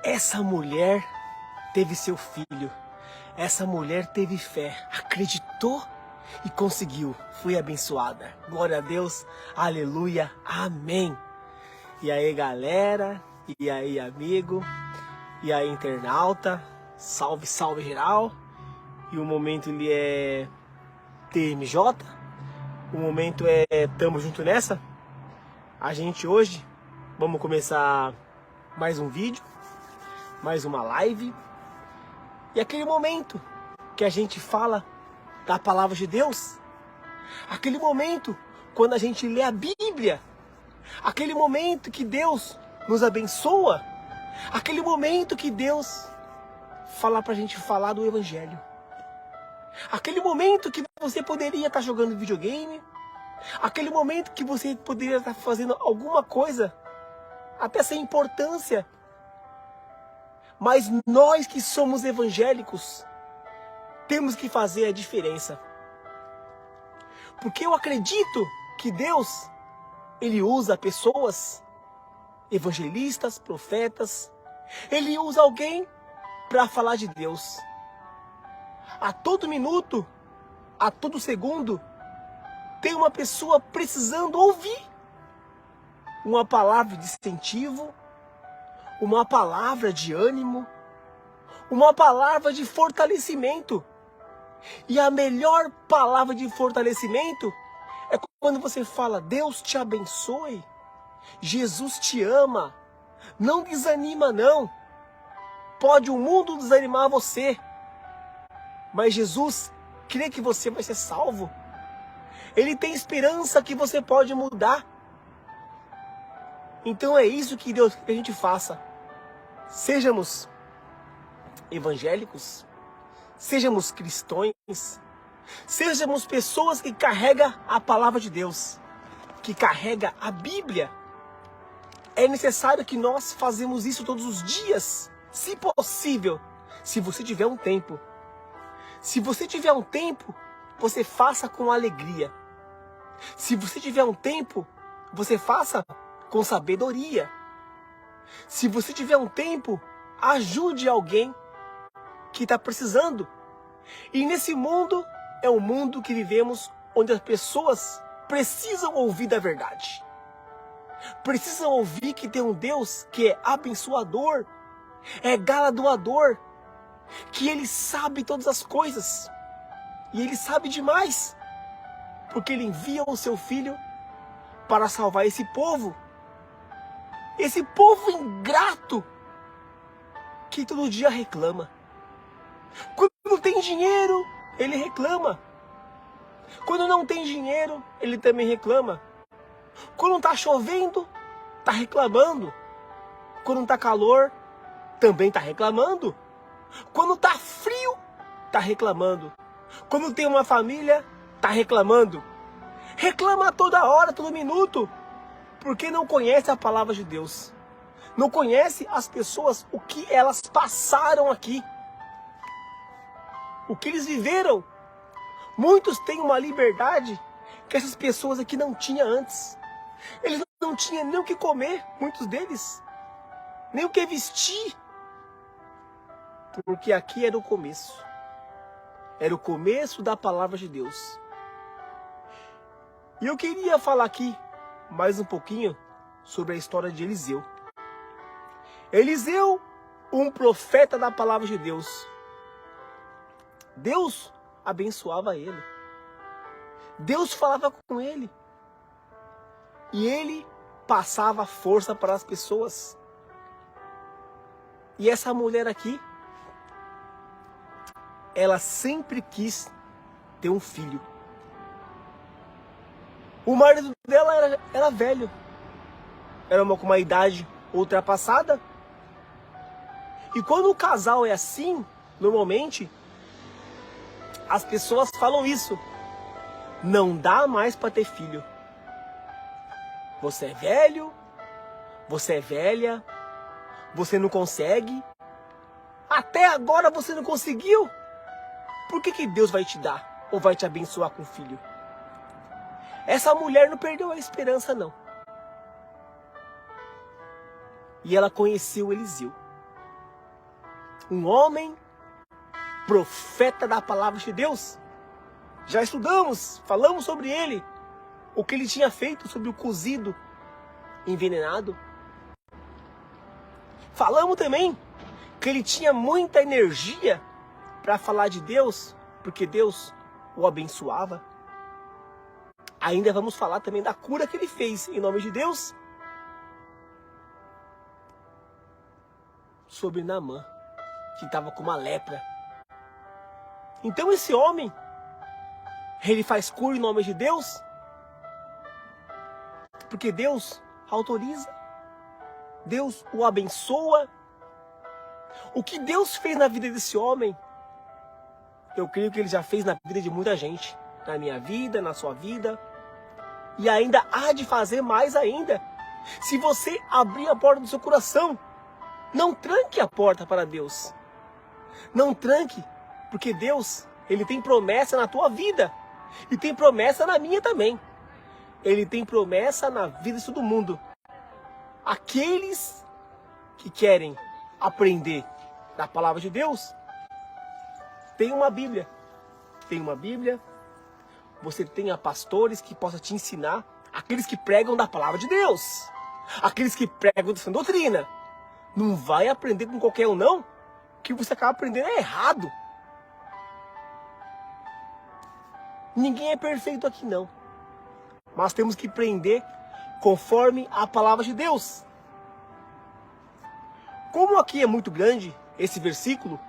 Essa mulher teve seu filho. Essa mulher teve fé, acreditou e conseguiu. Foi abençoada. Glória a Deus. Aleluia. Amém. E aí, galera? E aí, amigo? E aí, internauta? Salve, salve geral. E o momento ele é TMJ. O momento é tamo junto nessa. A gente hoje vamos começar mais um vídeo, mais uma live. E aquele momento que a gente fala da palavra de Deus, aquele momento quando a gente lê a Bíblia, aquele momento que Deus nos abençoa, aquele momento que Deus fala pra gente falar do Evangelho, aquele momento que você poderia estar jogando videogame, aquele momento que você poderia estar fazendo alguma coisa até sem importância. Mas nós que somos evangélicos, temos que fazer a diferença. Porque eu acredito que Deus, Ele usa pessoas, evangelistas, profetas. Ele usa alguém para falar de Deus. A todo minuto, a todo segundo, tem uma pessoa precisando ouvir uma palavra de incentivo, uma palavra de ânimo, uma palavra de fortalecimento. E a melhor palavra de fortalecimento é quando você fala: Deus te abençoe, Jesus te ama, não desanima não. Pode o mundo desanimar você, mas Jesus crê que você vai ser salvo. Ele tem esperança que você pode mudar. Então é isso que Deus quer que a gente faça. Sejamos evangélicos, sejamos cristãos, sejamos pessoas que carregam a palavra de Deus, que carrega a Bíblia. É necessário que nós façamos isso todos os dias, se possível, se você tiver um tempo. Se você tiver um tempo, você faça com alegria. Se você tiver um tempo, você faça com sabedoria. Se você tiver um tempo, ajude alguém que está precisando. E nesse mundo, é um mundo que vivemos onde as pessoas precisam ouvir da verdade. Precisam ouvir que tem um Deus que é abençoador, é galardoador, que Ele sabe todas as coisas. E Ele sabe demais, porque Ele envia o seu Filho para salvar esse povo. Esse povo ingrato que todo dia reclama. Quando não tem dinheiro, ele reclama. Quando não tem dinheiro, ele também reclama. Quando está chovendo, está reclamando. Quando está calor, também está reclamando. Quando está frio, está reclamando. Quando tem uma família, está reclamando. Reclama toda hora, todo minuto. Porque não conhece a palavra de Deus. Não conhece as pessoas, o que elas passaram aqui. O que eles viveram. Muitos têm uma liberdade que essas pessoas aqui não tinham antes. Eles não tinham nem o que comer, muitos deles. Nem o que vestir. Porque aqui era o começo. Era o começo da palavra de Deus. E eu queria falar aqui mais um pouquinho sobre a história de Eliseu. Eliseu, um profeta da palavra de Deus. Deus abençoava ele. Deus falava com ele. E ele passava força para as pessoas. E essa mulher aqui, ela sempre quis ter um filho. O marido dela era velho. Era com uma idade ultrapassada. E quando o casal é assim, normalmente, as pessoas falam isso. Não dá mais para ter filho. Você é velho, você é velha, você não consegue. Até agora você não conseguiu. Por que Deus vai te dar ou vai te abençoar com filho? Essa mulher não perdeu a esperança, não. E ela conheceu Eliseu. Um homem profeta da palavra de Deus. Já estudamos, falamos sobre ele, o que ele tinha feito sobre o cozido envenenado. Falamos também que ele tinha muita energia para falar de Deus, porque Deus o abençoava. Ainda vamos falar também da cura que ele fez em nome de Deus sobre Naamã, que estava com uma lepra. Então esse homem, ele faz cura em nome de Deus, porque Deus autoriza, Deus o abençoa. O que Deus fez na vida desse homem, eu creio que ele já fez na vida de muita gente, na minha vida, na sua vida, e ainda há de fazer mais ainda. Se você abrir a porta do seu coração, não tranque a porta para Deus. Não tranque, porque Deus, ele tem promessa na tua vida. E tem promessa na minha também. Ele tem promessa na vida de todo mundo. Aqueles que querem aprender da palavra de Deus, tem uma Bíblia. Tem uma Bíblia. Você tenha pastores que possam te ensinar. Aqueles que pregam da palavra de Deus. Aqueles que pregam da doutrina. Não vai aprender com qualquer um, não. Que você acaba aprendendo é errado. Ninguém é perfeito aqui, não. Mas temos que aprender conforme a palavra de Deus. Como aqui é muito grande esse versículo,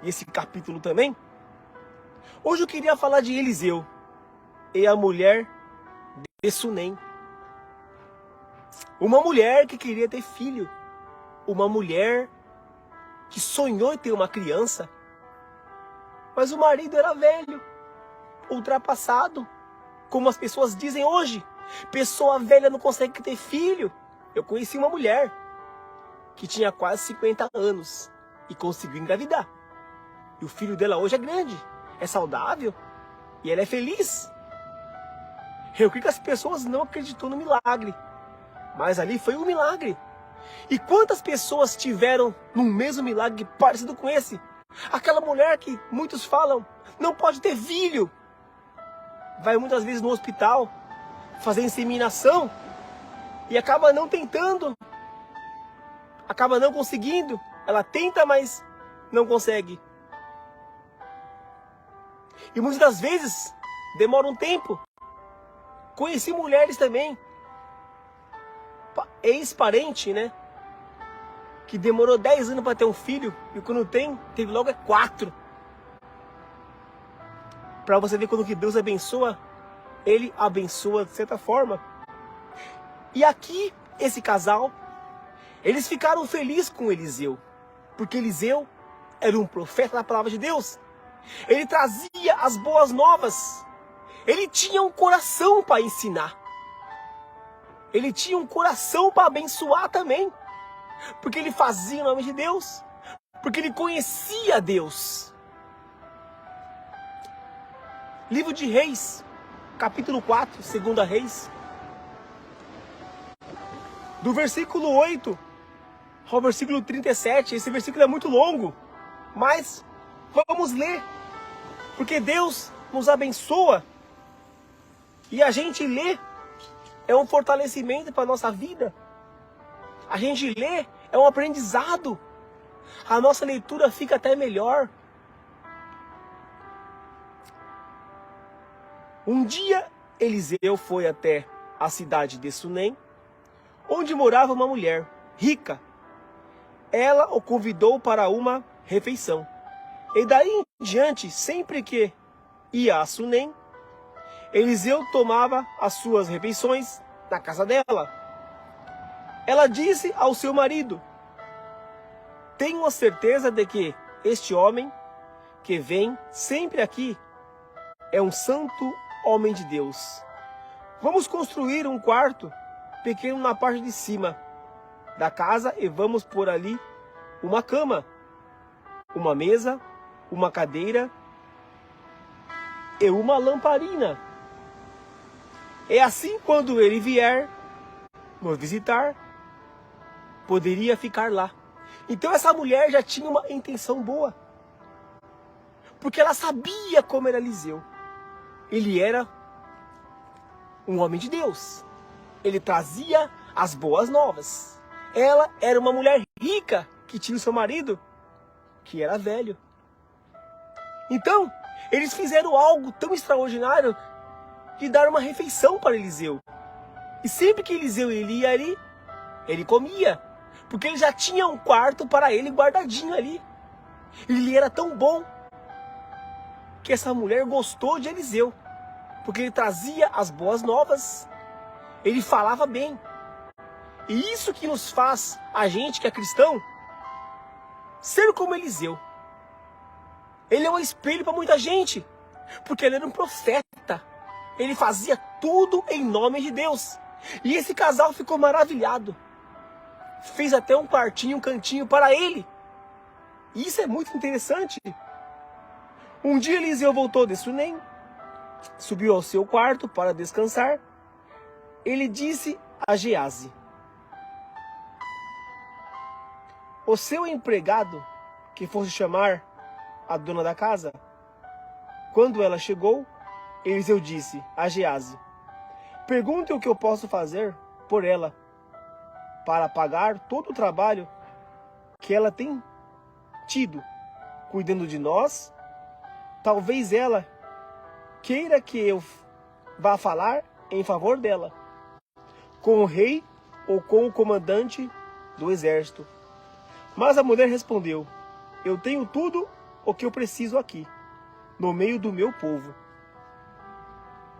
e esse capítulo também, hoje eu queria falar de Eliseu e a mulher de Sunem. Uma mulher que queria ter filho. Uma mulher que sonhou em ter uma criança. Mas o marido era velho, ultrapassado. Como as pessoas dizem hoje. Pessoa velha não consegue ter filho. Eu conheci uma mulher que tinha quase 50 anos e conseguiu engravidar. E o filho dela hoje é grande, é saudável e ela é feliz. Eu creio que as pessoas não acreditam no milagre. Mas ali foi um milagre. E quantas pessoas tiveram no mesmo milagre parecido com esse? Aquela mulher que muitos falam, não pode ter filho. Vai muitas vezes no hospital fazer inseminação e acaba não tentando. Acaba não conseguindo. Ela tenta, mas não consegue. E muitas das vezes demora um tempo. Conheci mulheres também, ex-parente, né? Que demorou 10 anos para ter um filho. E quando tem, teve logo 4. Para você ver quando que Deus abençoa, Ele abençoa de certa forma. E aqui, esse casal, eles ficaram felizes com Eliseu. Porque Eliseu era um profeta da palavra de Deus. Ele trazia as boas novas. Ele tinha um coração para ensinar. Ele tinha um coração para abençoar também. Porque ele fazia em nome de Deus. Porque ele conhecia Deus. Livro de Reis, capítulo 4, 2 Reis. Do versículo 8 ao versículo 37. Esse versículo é muito longo. Mas vamos ler. Porque Deus nos abençoa. E a gente lê é um fortalecimento para a nossa vida. A gente lê é um aprendizado. A nossa leitura fica até melhor. Um dia Eliseu foi até a cidade de Sunem, onde morava uma mulher rica. Ela o convidou para uma refeição. E daí em diante, sempre que ia a Sunem, Eliseu tomava as suas refeições na casa dela. Ela disse ao seu marido: tenho a certeza de que este homem que vem sempre aqui é um santo homem de Deus. Vamos construir um quarto pequeno na parte de cima da casa e vamos pôr ali uma cama, uma mesa, uma cadeira e uma lamparina. E assim, quando ele vier nos visitar, poderia ficar lá. Então essa mulher já tinha uma intenção boa. Porque ela sabia como era Eliseu. Ele era um homem de Deus. Ele trazia as boas novas. Ela era uma mulher rica que tinha o seu marido, que era velho. Então, eles fizeram algo tão extraordinário de dar uma refeição para Eliseu. E sempre que Eliseu ia ali, ele comia. Porque ele já tinha um quarto para ele guardadinho ali. Ele era tão bom que essa mulher gostou de Eliseu. Porque ele trazia as boas novas. Ele falava bem. E isso que nos faz, a gente que é cristão, ser como Eliseu. Ele é um espelho para muita gente. Porque ele era um profeta. Ele fazia tudo em nome de Deus. E esse casal ficou maravilhado. Fez até um quartinho, um cantinho para ele. E isso é muito interessante. Um dia Eliseu voltou de Sunem. Subiu ao seu quarto para descansar. Ele disse a Geazi: o seu empregado, que fosse chamar a dona da casa. Quando ela chegou, Eliseu disse a Geazi: pergunte o que eu posso fazer por ela, para pagar todo o trabalho que ela tem tido, cuidando de nós. Talvez ela queira que eu vá falar em favor dela, com o rei ou com o comandante do exército. Mas a mulher respondeu: eu tenho tudo o que eu preciso aqui, no meio do meu povo.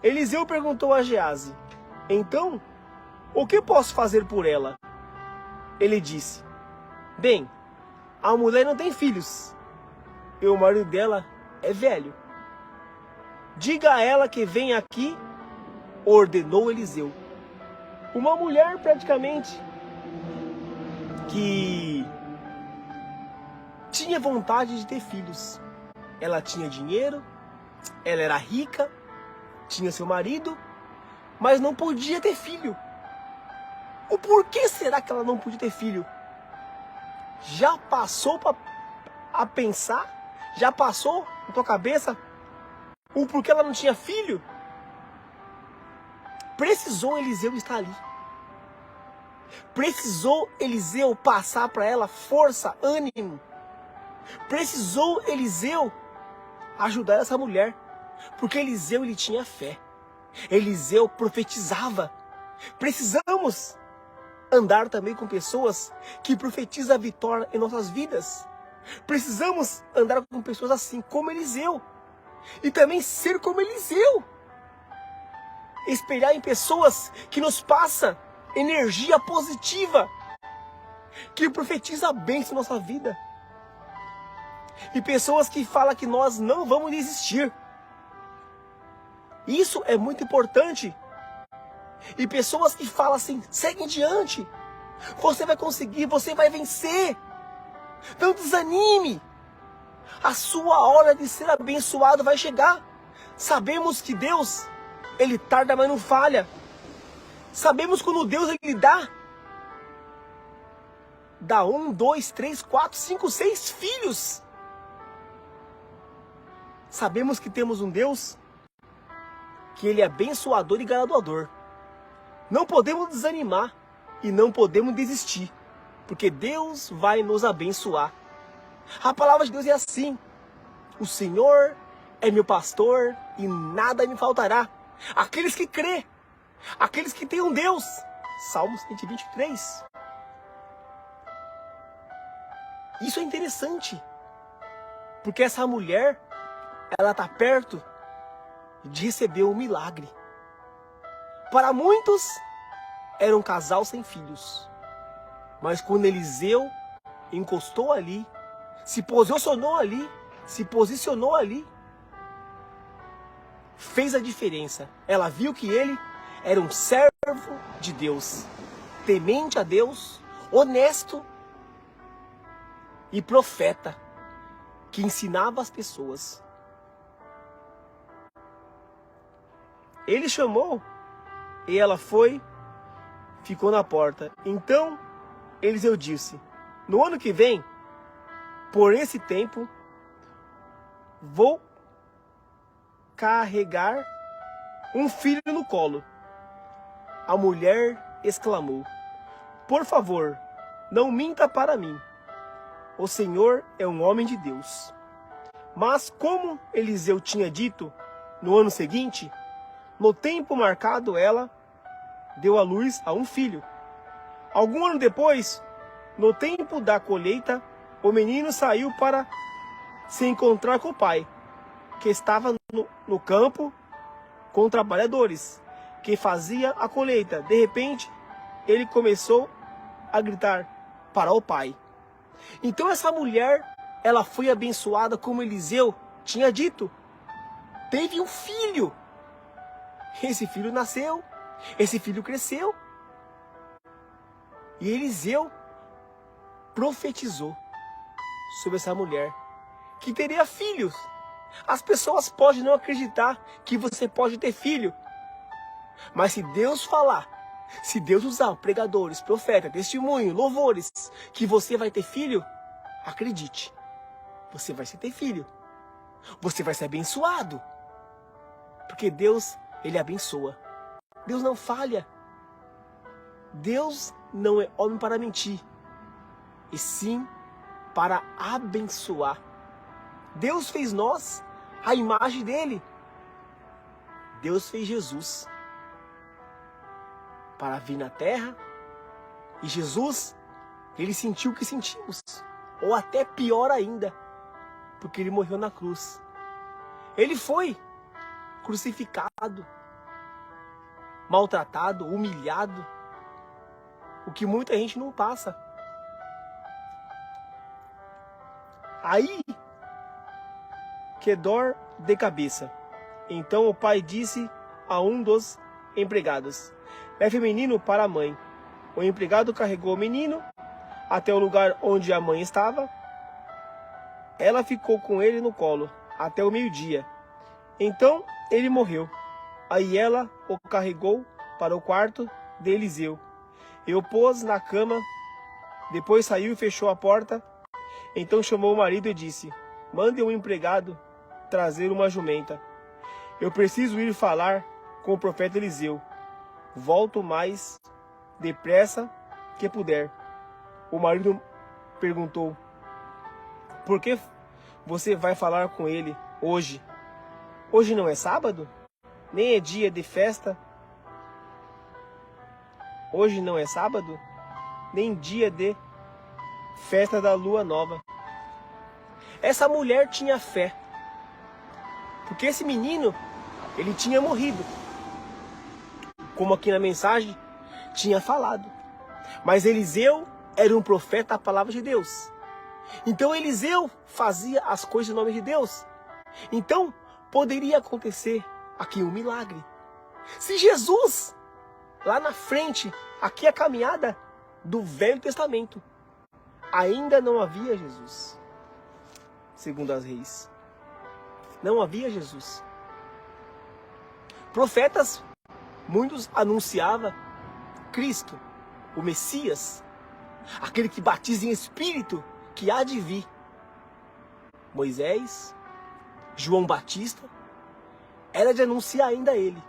Eliseu perguntou a Geazi: então, o que posso fazer por ela? Ele disse: bem, a mulher não tem filhos, e o marido dela é velho. Diga a ela que vem aqui, ordenou Eliseu. Uma mulher praticamente que tinha vontade de ter filhos. Ela tinha dinheiro, ela era rica, tinha seu marido, mas não podia ter filho. O porquê será que ela não podia ter filho? Já passou a pensar? Já passou na tua cabeça o porquê ela não tinha filho? Precisou Eliseu estar ali. Precisou Eliseu passar para ela força, ânimo. Precisou Eliseu ajudar essa mulher. Porque Eliseu, ele tinha fé. Eliseu profetizava. Precisamos andar também com pessoas que profetizam a vitória em nossas vidas. Precisamos andar com pessoas assim, como Eliseu. E também ser como Eliseu. Espelhar em pessoas que nos passam energia positiva. Que profetiza a bênção na nossa vida. E pessoas que falam que nós não vamos desistir. Isso é muito importante. E pessoas que falam assim: segue em diante. Você vai conseguir, você vai vencer. Não desanime. A sua hora de ser abençoado vai chegar. Sabemos que Deus, Ele tarda, mas não falha. Sabemos quando Deus, Ele dá 1, 2, 3, 4, 5, 6 filhos. Sabemos que temos um Deus que Ele é abençoador e galardoador. Não podemos desanimar e não podemos desistir, porque Deus vai nos abençoar. A palavra de Deus é assim: o Senhor é meu pastor e nada me faltará. Aqueles que crê, aqueles que têm um Deus. Salmos 123. Isso é interessante, porque essa mulher, ela está perto de receber um milagre. Para muitos, era um casal sem filhos. Mas quando Eliseu encostou ali, se posicionou ali, fez a diferença. Ela viu que ele era um servo de Deus, temente a Deus, honesto e profeta, que ensinava as pessoas. Ele chamou e ela foi, ficou na porta. Então Eliseu disse: no ano que vem, por esse tempo, vou carregar um filho no colo. A mulher exclamou: por favor, não minta para mim. O Senhor é um homem de Deus. Mas como Eliseu tinha dito, no ano seguinte, no tempo marcado, ela deu à luz a um filho. Algum ano depois, no tempo da colheita, o menino saiu para se encontrar com o pai, que estava no campo com trabalhadores, que fazia a colheita. De repente, ele começou a gritar para o pai. Então essa mulher, ela foi abençoada como Eliseu tinha dito. Teve um filho. Esse filho nasceu. Esse filho cresceu. E Eliseu profetizou sobre essa mulher que teria filhos. As pessoas podem não acreditar que você pode ter filho. Mas se Deus falar, se Deus usar pregadores, profetas, testemunho, louvores, que você vai ter filho, acredite, você vai ter filho. Você vai ser abençoado. Porque Deus, Ele abençoa. Deus não falha. Deus não é homem para mentir, e sim para abençoar. Deus fez nós a imagem dele. Deus fez Jesus para vir na terra. E Jesus, ele sentiu o que sentimos. Ou até pior ainda, porque ele morreu na cruz. Ele foi crucificado, maltratado, humilhado. O que muita gente não passa. Aí, que dor de cabeça. Então o pai disse a um dos empregados: leve o menino para a mãe. O empregado carregou o menino até o lugar onde a mãe estava. Ela ficou com ele no colo até o meio-dia. Então ele morreu. Aí ela o carregou para o quarto de Eliseu e o pôs na cama. Depois saiu e fechou a porta. Então chamou o marido e disse: mande um empregado trazer uma jumenta. Eu preciso ir falar com o profeta Eliseu. Volto mais depressa que puder. O marido perguntou: por que você vai falar com ele hoje? Hoje não é sábado? Nem é dia de festa? Hoje não é sábado? Nem dia de festa da lua nova. Essa mulher tinha fé, porque esse menino, ele tinha morrido, como aqui na mensagem tinha falado. Mas Eliseu era um profeta da palavra de Deus. Então Eliseu fazia as coisas em nome de Deus. Então poderia acontecer aqui um milagre. Se Jesus, lá na frente, aqui a caminhada do Velho Testamento, ainda não havia Jesus. Segundo as Reis, não havia Jesus. Profetas, muitos anunciavam Cristo, o Messias, aquele que batiza em Espírito, que há de vir. Moisés, João Batista, era de anunciar ainda ele.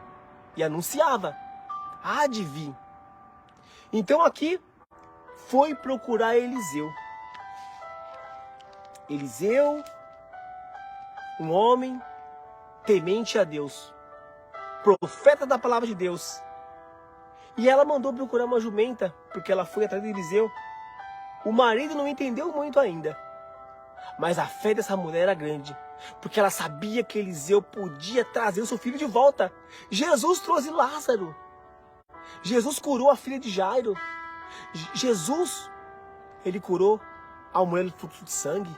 E anunciava, há de vir. Então aqui foi procurar Eliseu. Eliseu, um homem temente a Deus, profeta da palavra de Deus. E ela mandou procurar uma jumenta, porque ela foi atrás de Eliseu. O marido não entendeu muito ainda, mas a fé dessa mulher era grande, porque ela sabia que Eliseu podia trazer o seu filho de volta. Jesus trouxe Lázaro. Jesus curou a filha de Jairo. Jesus, ele curou a mulher do fluxo de sangue.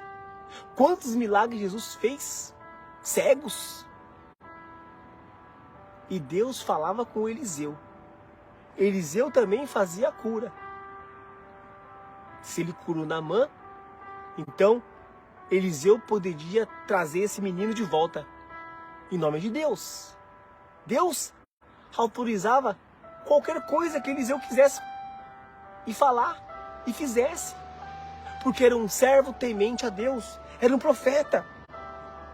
Quantos milagres Jesus fez? Cegos. E Deus falava com Eliseu. Eliseu também fazia a cura. Se ele curou Naamã, então Eliseu poderia trazer esse menino de volta. Em nome de Deus. Deus autorizava qualquer coisa que Eliseu quisesse e falar e fizesse. porque era um servo temente a Deus, era um profeta.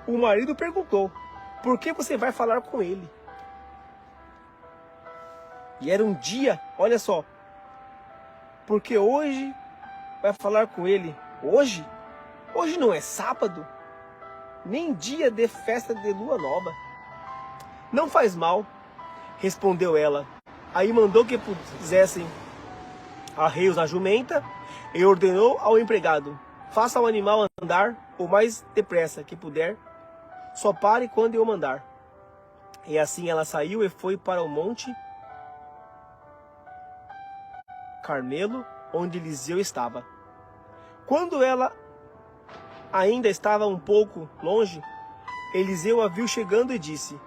O marido perguntou: por que você vai falar com ele? E era um dia, olha só, porque hoje vai falar com ele. Hoje? Hoje não é sábado, nem dia de festa de lua nova. Não faz mal, respondeu ela. Aí mandou que pusessem arreios na jumenta e ordenou ao empregado: faça o animal andar o mais depressa que puder, só pare quando eu mandar. E assim ela saiu e foi para o monte Carmelo, onde Eliseu estava. Quando ela ainda estava um pouco longe, Eliseu a viu chegando e disse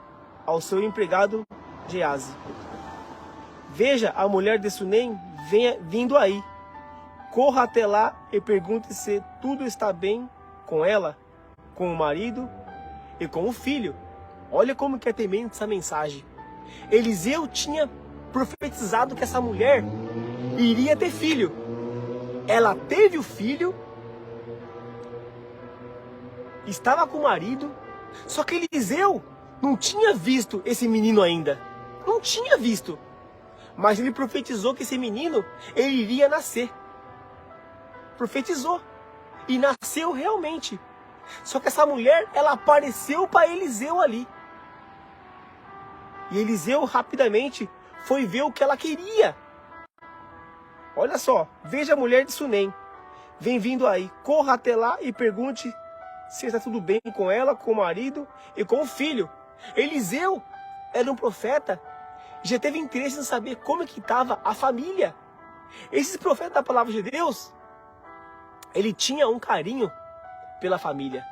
ao seu empregado Geazi: veja, a mulher de Sunem vindo aí. Corra até lá e pergunte se tudo está bem com ela, com o marido e com o filho. Olha como que é temente essa mensagem. Eliseu tinha profetizado que essa mulher iria ter filho. Ela teve o filho, estava com o marido, só que Eliseu não tinha visto esse menino ainda. Não tinha visto. Mas ele profetizou que esse menino, ele iria nascer. Profetizou. E nasceu realmente. Só que essa mulher, ela apareceu para Eliseu ali. E Eliseu rapidamente foi ver o que ela queria. Olha só, veja a mulher de Sunem. Vem vindo aí, corra até lá e pergunte se está tudo bem com ela, com o marido e com o filho. Eliseu era um profeta, já teve interesse em saber como é que estava a família. Esses profetas da palavra de Deus, ele tinha um carinho pela família.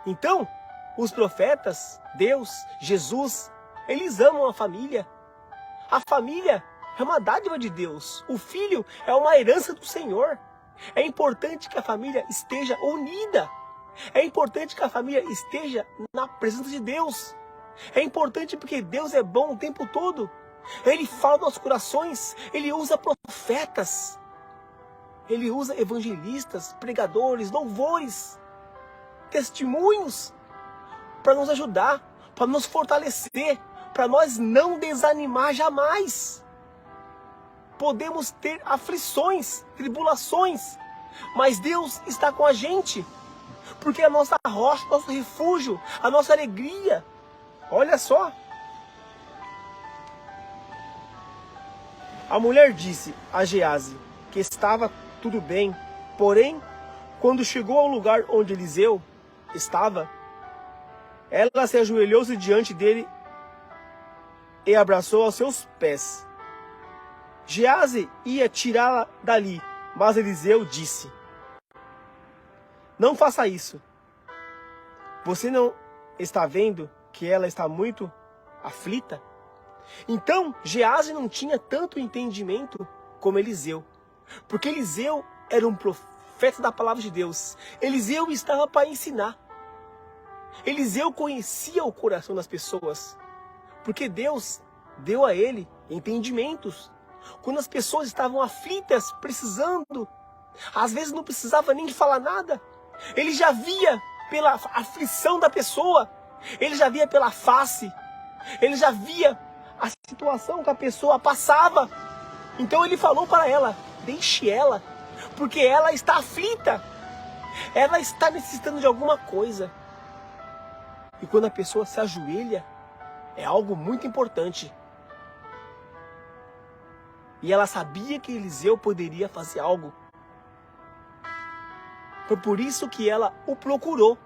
Então, os profetas, Deus, Jesus, eles amam a família. A família é uma dádiva de Deus. O filho é uma herança do Senhor. É importante que a família esteja unida. É importante que a família esteja na presença de Deus. É importante porque Deus é bom o tempo todo. Ele fala nos nossos corações. Ele usa profetas. Ele usa evangelistas, pregadores, louvores, testemunhos para nos ajudar, para nos fortalecer, para nós não desanimar jamais. Podemos ter aflições, tribulações, mas Deus está com a gente, porque é a nossa rocha, nosso refúgio, a nossa alegria. Olha só. A mulher disse a Geazi que estava tudo bem, porém, quando chegou ao lugar onde Eliseu estava, ela se ajoelhou-se diante dele e abraçou aos seus pés. Geazi ia tirá-la dali, mas Eliseu disse: não faça isso. Você não está vendo que ela está muito aflita? Então, Geazi não tinha tanto entendimento como Eliseu, porque Eliseu era um profeta da palavra de Deus. Eliseu estava para ensinar. Eliseu conhecia o coração das pessoas, porque Deus deu a ele entendimentos. Quando as pessoas estavam aflitas, precisando, às vezes não precisava nem de falar nada. Ele já via pela aflição da pessoa, ele já via pela face, ele já via a situação que a pessoa passava. Então ele falou para ela: deixe ela, porque ela está aflita, ela está necessitando de alguma coisa. E quando a pessoa se ajoelha, é algo muito importante. E ela sabia que Eliseu poderia fazer algo. Foi por isso que ela o procurou.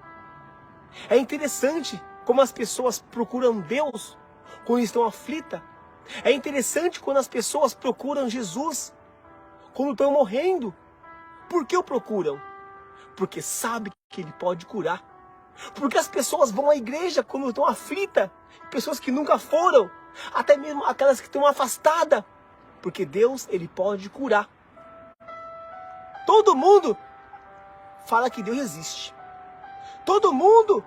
É interessante como as pessoas procuram Deus quando estão aflitas. É interessante quando as pessoas procuram Jesus quando estão morrendo. Por que o procuram? Porque sabe que Ele pode curar. Porque as pessoas vão à igreja quando estão aflitas. Pessoas que nunca foram. Até mesmo aquelas que estão afastadas. Porque Deus, Ele pode curar. Todo mundo fala que Deus existe. Todo mundo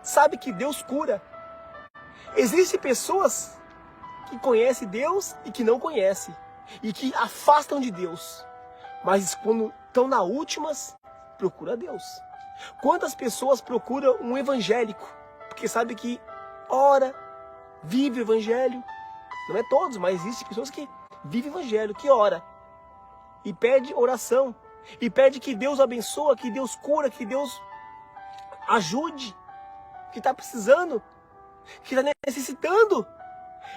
sabe que Deus cura. Existem pessoas que conhecem Deus e que não conhecem. E que afastam de Deus. Mas quando estão nas últimas, procura Deus. Quantas pessoas procuram um evangélico? Porque sabe que ora, vive o evangelho. Não é todos, mas existem pessoas que vivem o evangelho, que ora. E pede oração. E pede que Deus abençoe, que Deus cura, que Deus ajude. Que está precisando. Que está necessitando.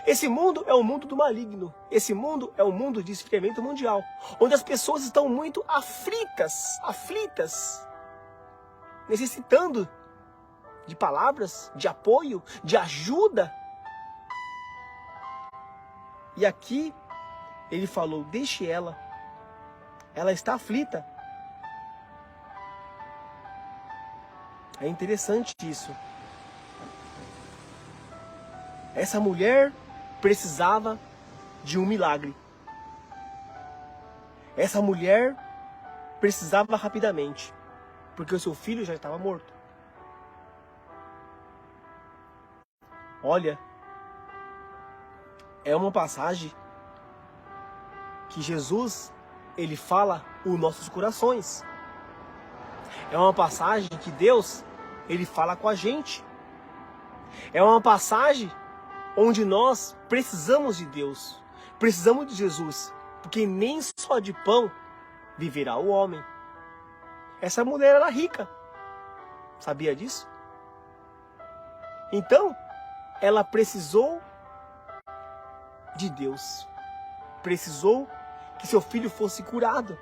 Esse mundo é um mundo do maligno. Esse mundo é um mundo de esfriamento mundial. Onde as pessoas estão muito aflitas. Necessitando de palavras, de apoio, de ajuda. E aqui ele falou, deixe ela. Ela está aflita. É interessante isso. Essa mulher precisava de um milagre. Essa mulher precisava rapidamente, porque o seu filho já estava morto. Olha, é uma passagem que Jesus, ele fala os nossos corações. É uma passagem que Deus, ele fala com a gente. É uma passagem onde nós precisamos de Deus, precisamos de Jesus, porque nem só de pão viverá o homem. Essa mulher era rica, sabia disso? Então, ela precisou de Deus, precisou que seu filho fosse curado.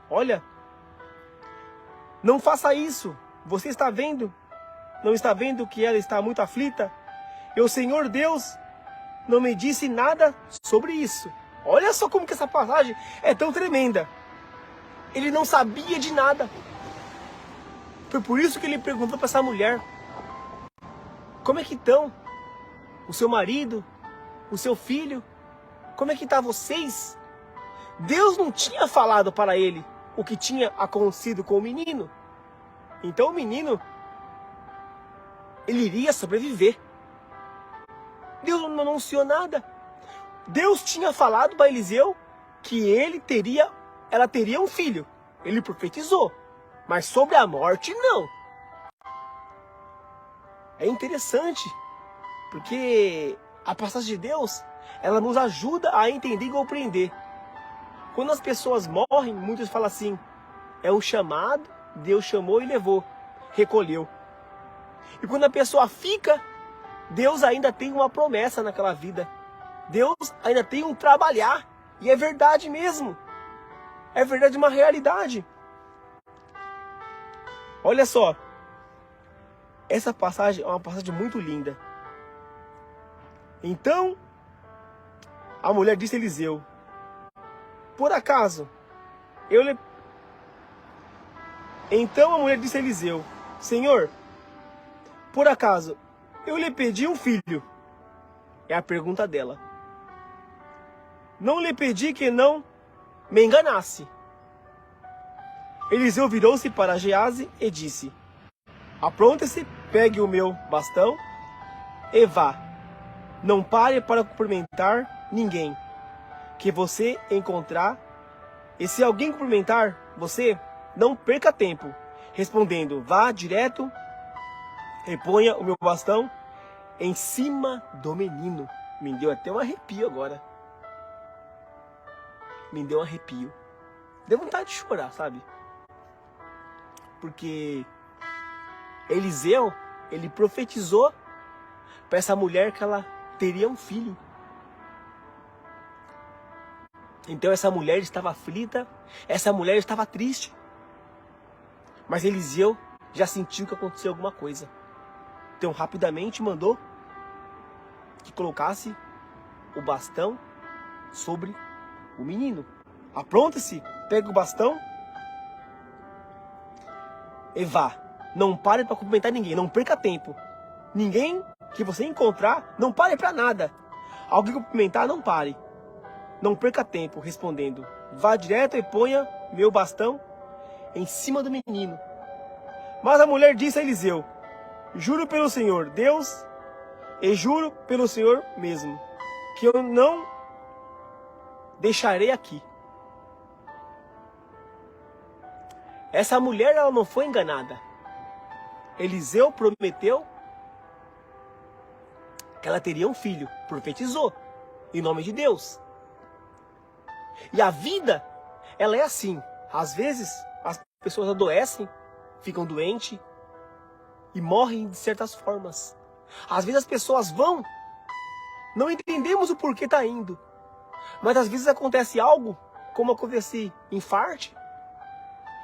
Olha, não faça isso. Você está vendo? Não está vendo que ela está muito aflita? E o Senhor Deus não me disse nada sobre isso. Olha só como que essa passagem é tão tremenda. Ele não sabia de nada. Foi por isso que ele perguntou para essa mulher: como é que estão o seu marido, o seu filho? Como é que estão vocês? Deus não tinha falado para ele o que tinha acontecido com o menino. Então o menino, ele iria sobreviver. Deus não anunciou nada. Deus tinha falado para Eliseu que ela teria um filho. Ele profetizou. Mas sobre a morte, não. É interessante, porque a passagem de Deus, ela nos ajuda a entender e compreender. Quando as pessoas morrem, muitos falam assim: é um chamado, Deus chamou e levou, recolheu. E quando a pessoa fica, Deus ainda tem uma promessa naquela vida. Deus ainda tem um trabalhar. E é verdade mesmo. É verdade, uma realidade. Olha só. Essa passagem é uma passagem muito linda. Então, a mulher disse a Eliseu: por acaso, Então a mulher disse a Eliseu: Senhor, por acaso, eu lhe pedi um filho? É a pergunta dela. Não lhe pedi que não me enganasse. Eliseu virou-se para Gease e disse: apronte-se, pegue o meu bastão e vá. Não pare para cumprimentar ninguém que você encontrar. E se alguém cumprimentar você, não perca tempo, respondendo: vá direto e ponha o meu bastão em cima do menino. Me deu até um arrepio agora. Me deu um arrepio. Deu vontade de chorar, sabe? Porque Eliseu, ele profetizou para essa mulher que ela teria um filho. Então essa mulher estava aflita, essa mulher estava triste. Mas Eliseu já sentiu que aconteceu alguma coisa. Então rapidamente mandou que colocasse o bastão sobre o menino. Apronte-se, pega o bastão e vá. Não pare para cumprimentar ninguém, não perca tempo. Ninguém que você encontrar, não pare para nada. Alguém cumprimentar, não pare. Não perca tempo, respondendo: vá direto e ponha meu bastão em cima do menino. Mas a mulher disse a Eliseu: juro pelo Senhor Deus e juro pelo Senhor mesmo, que eu não deixarei aqui. Essa mulher, ela não foi enganada. Eliseu prometeu que ela teria um filho, profetizou, em nome de Deus. E a vida, ela é assim. Às vezes, as pessoas adoecem, ficam doentes e morrem de certas formas. Às vezes as pessoas vão, não entendemos o porquê tá indo. Mas às vezes acontece algo, como acontece infarte.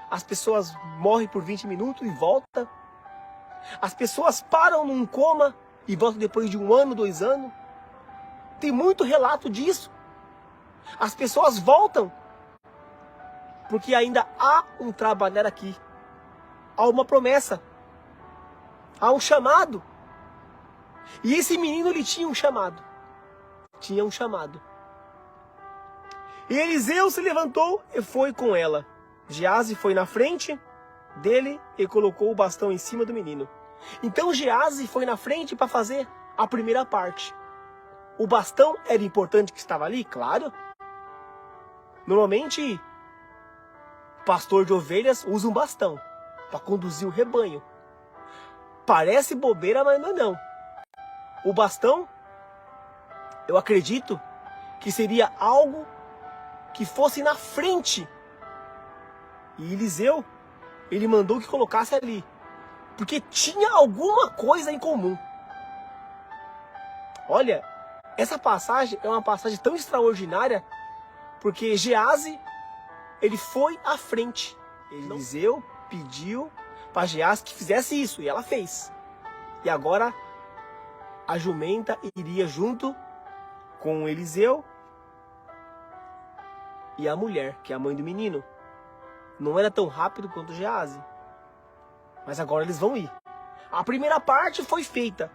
As pessoas morrem por 20 minutos e voltam. As pessoas param num coma e voltam depois de 1 ano, 2 anos. Tem muito relato disso. As pessoas voltam porque ainda há um trabalhar aqui. Há uma promessa. Há um chamado. E esse menino, ele tinha um chamado. Tinha um chamado. E Eliseu se levantou e foi com ela. Geazi foi na frente dele e colocou o bastão em cima do menino. Então Geazi foi na frente para fazer a primeira parte. O bastão era importante que estava ali? Claro. Normalmente, pastor de ovelhas usa um bastão para conduzir o rebanho. Parece bobeira, mas não. O bastão, eu acredito que seria algo que fosse na frente. E Eliseu, ele mandou que colocasse ali, porque tinha alguma coisa em comum. Olha, essa passagem é uma passagem tão extraordinária, porque Geazi, ele foi à frente. Eliseu pediu para Geazi que fizesse isso, e ela fez. E agora a jumenta iria junto com Eliseu e a mulher, que é a mãe do menino. Não era tão rápido quanto Geazi, mas agora eles vão ir. A primeira parte foi feita.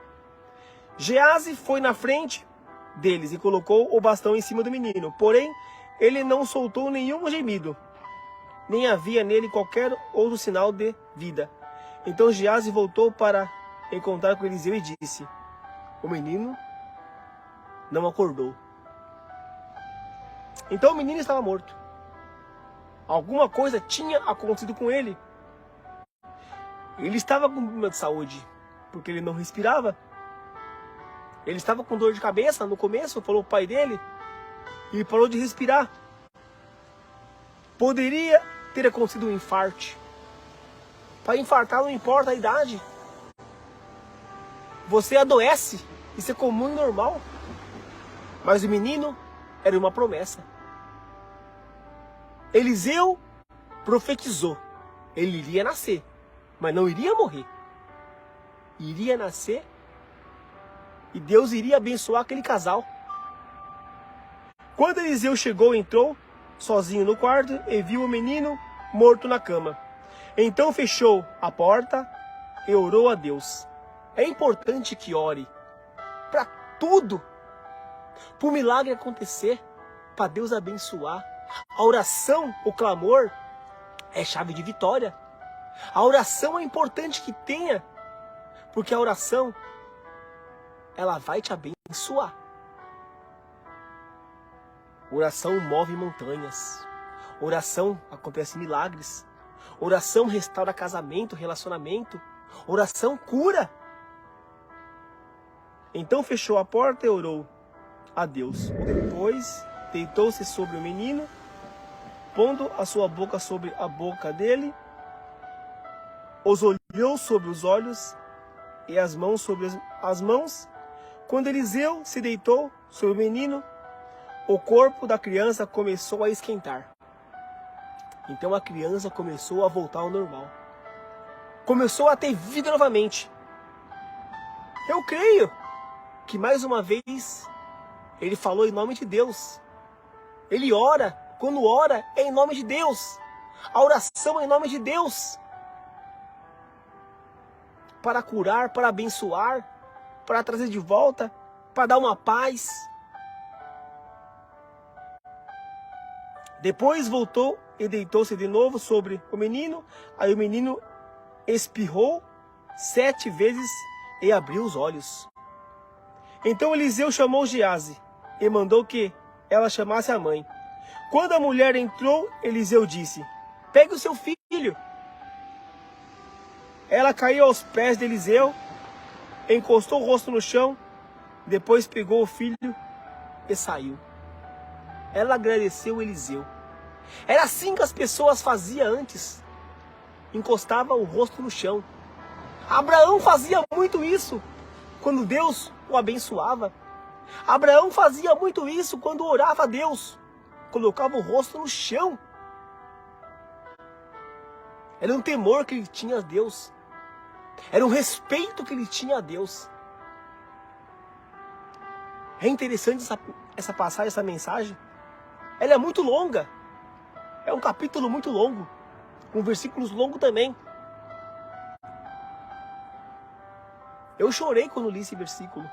Geazi foi na frente deles e colocou o bastão em cima do menino. Porém, ele não soltou nenhum gemido, nem havia nele qualquer outro sinal de vida. Então Geazi voltou para encontrar com Eliseu e disse: o menino não acordou. Então o menino estava morto. Alguma coisa tinha acontecido com ele. Ele estava com problema de saúde, porque ele não respirava. Ele estava com dor de cabeça no começo, falou o pai dele, e parou de respirar. Poderia ter acontecido um infarte. Para infartar não importa a idade. Você adoece, isso é comum e normal. Mas o menino era uma promessa. Eliseu profetizou. Ele iria nascer, mas não iria morrer. Iria nascer e Deus iria abençoar aquele casal. Quando Eliseu chegou, entrou sozinho no quarto e viu o menino morto na cama. Então fechou a porta e orou a Deus. É importante que ore para tudo, para o milagre acontecer, para Deus abençoar. A oração, o clamor, é chave de vitória. A oração é importante que tenha, porque a oração, ela vai te abençoar. Oração move montanhas. Oração acontece milagres. Oração restaura casamento, relacionamento. Oração cura. Então fechou a porta e orou a Deus. Depois deitou-se sobre o menino, pondo a sua boca sobre a boca dele, os olhou sobre os olhos e as mãos sobre as mãos. Quando Eliseu se deitou sobre o menino, o corpo da criança começou a esquentar. Então a criança começou a voltar ao normal. Começou a ter vida novamente. Eu creio que mais uma vez ele falou em nome de Deus. Ele ora, quando ora é em nome de Deus. A oração é em nome de Deus. Para curar, para abençoar, para trazer de volta, para dar uma paz. Depois voltou e deitou-se de novo sobre o menino. Aí o menino espirrou 7 vezes e abriu os olhos. Então Eliseu chamou Geazi e mandou que ela chamasse a mãe. Quando a mulher entrou, Eliseu disse: pegue o seu filho. Ela caiu aos pés de Eliseu, encostou o rosto no chão, depois pegou o filho e saiu. Ela agradeceu Eliseu. Era assim que as pessoas faziam antes. Encostava o rosto no chão. Abraão fazia muito isso quando Deus o abençoava. Abraão fazia muito isso quando orava a Deus. Colocava o rosto no chão. Era um temor que ele tinha a Deus. Era um respeito que ele tinha a Deus. É interessante essa passagem, essa mensagem. Ela é muito longa. É um capítulo muito longo. Com versículos longos também. Eu chorei quando li esse versículo.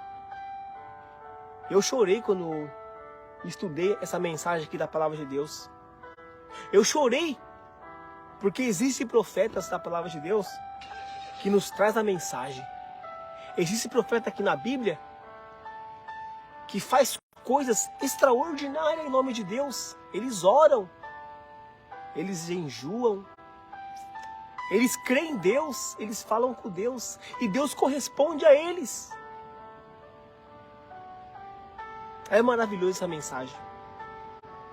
Eu chorei quando estudei essa mensagem aqui da palavra de Deus. Eu chorei porque existem profetas da palavra de Deus que nos traz a mensagem. Existe profeta aqui na Bíblia que faz coisas extraordinárias em nome de Deus. Eles oram, eles jejuam, eles creem em Deus, eles falam com Deus e Deus corresponde a eles. É maravilhoso essa mensagem.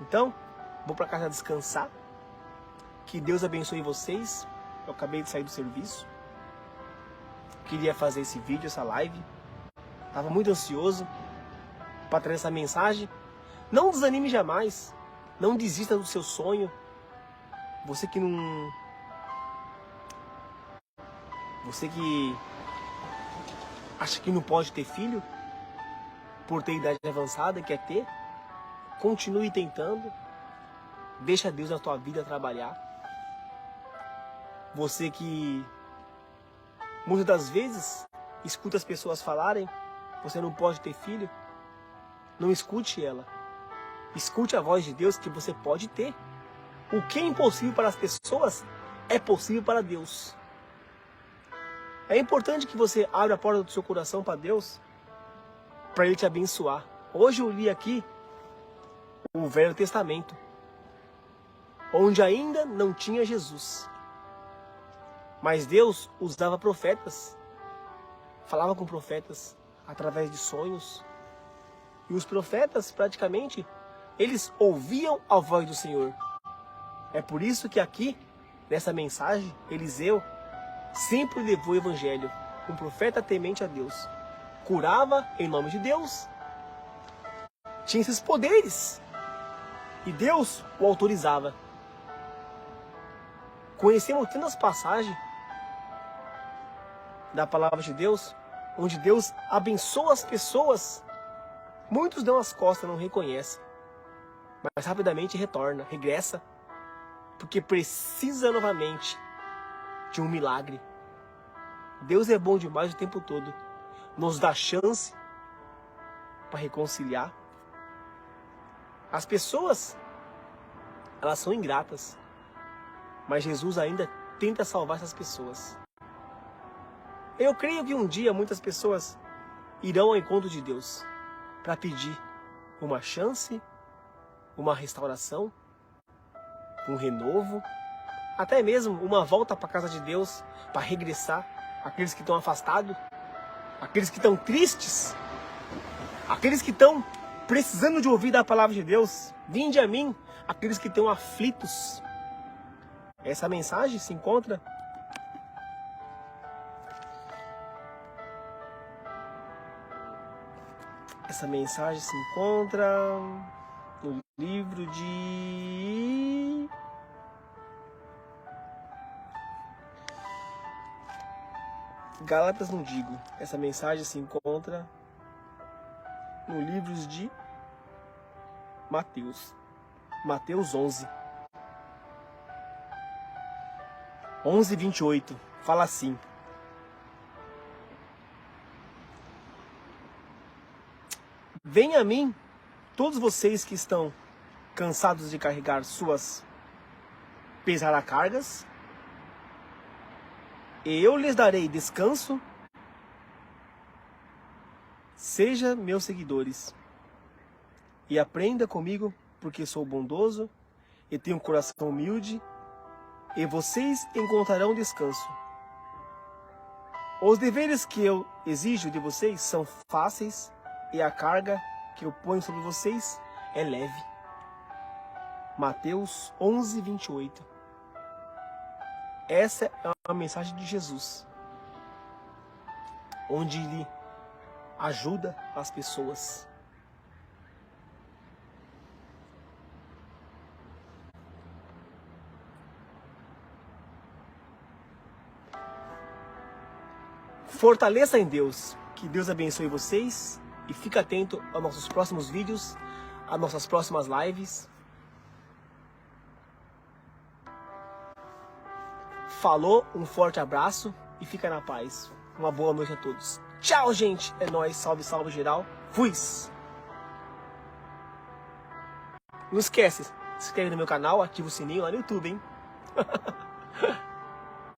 Então, vou para casa descansar. Que Deus abençoe vocês. Eu acabei de sair do serviço. Queria fazer esse vídeo, essa live. Estava muito ansioso para trazer essa mensagem. Não desanime jamais. Não desista do seu sonho. Você que acha que não pode ter filho, por ter idade avançada e quer ter, continue tentando. Deixa Deus na tua vida trabalhar. Você que muitas das vezes escuta as pessoas falarem, você não pode ter filho, não escute ela. Escute a voz de Deus que você pode ter. O que é impossível para as pessoas é possível para Deus. É importante que você abra a porta do seu coração para Deus, para Ele te abençoar. Hoje eu li aqui o Velho Testamento, onde ainda não tinha Jesus. Mas Deus usava profetas, falava com profetas através de sonhos. E os profetas, praticamente, eles ouviam a voz do Senhor. É por isso que aqui, nessa mensagem, Eliseu sempre levou o evangelho. Um profeta temente a Deus. Curava em nome de Deus. Tinha esses poderes. E Deus o autorizava. Conhecemos tantas passagens da palavra de Deus, onde Deus abençoa as pessoas. Muitos dão as costas, não reconhecem. Mas rapidamente retorna, regressa. Porque precisa novamente de um milagre. Deus é bom demais o tempo todo. Nos dá chance para reconciliar. As pessoas, elas são ingratas. Mas Jesus ainda tenta salvar essas pessoas. Eu creio que um dia muitas pessoas irão ao encontro de Deus para pedir uma chance, uma restauração, um renovo, até mesmo uma volta para a casa de Deus, para regressar. Aqueles que estão afastados, aqueles que estão tristes, aqueles que estão precisando de ouvir da palavra de Deus. Vinde a mim, aqueles que estão aflitos. Essa mensagem se encontra no livro de Gálatas, não digo. Essa mensagem se encontra no livro de Mateus. Mateus 11. 11:28. Fala assim: venha a mim, todos vocês que estão cansados de carregar suas pesadas cargas, e eu lhes darei descanso. Seja meus seguidores e aprenda comigo, porque sou bondoso e tenho um coração humilde, e vocês encontrarão descanso Os deveres que eu exijo de vocês são fáceis e a carga que eu ponho sobre vocês é leve. Mateus 11, 28. Essa é a mensagem de Jesus, onde ele ajuda as pessoas. Fortaleça em Deus. Que Deus abençoe vocês e fique atento aos nossos próximos vídeos, às nossas próximas lives. Falou, um forte abraço e fica na paz. Uma boa noite a todos. Tchau, gente. É nóis. Salve, salve geral. Fui. Não esquece, se inscreve no meu canal, ativa o sininho lá no YouTube, hein?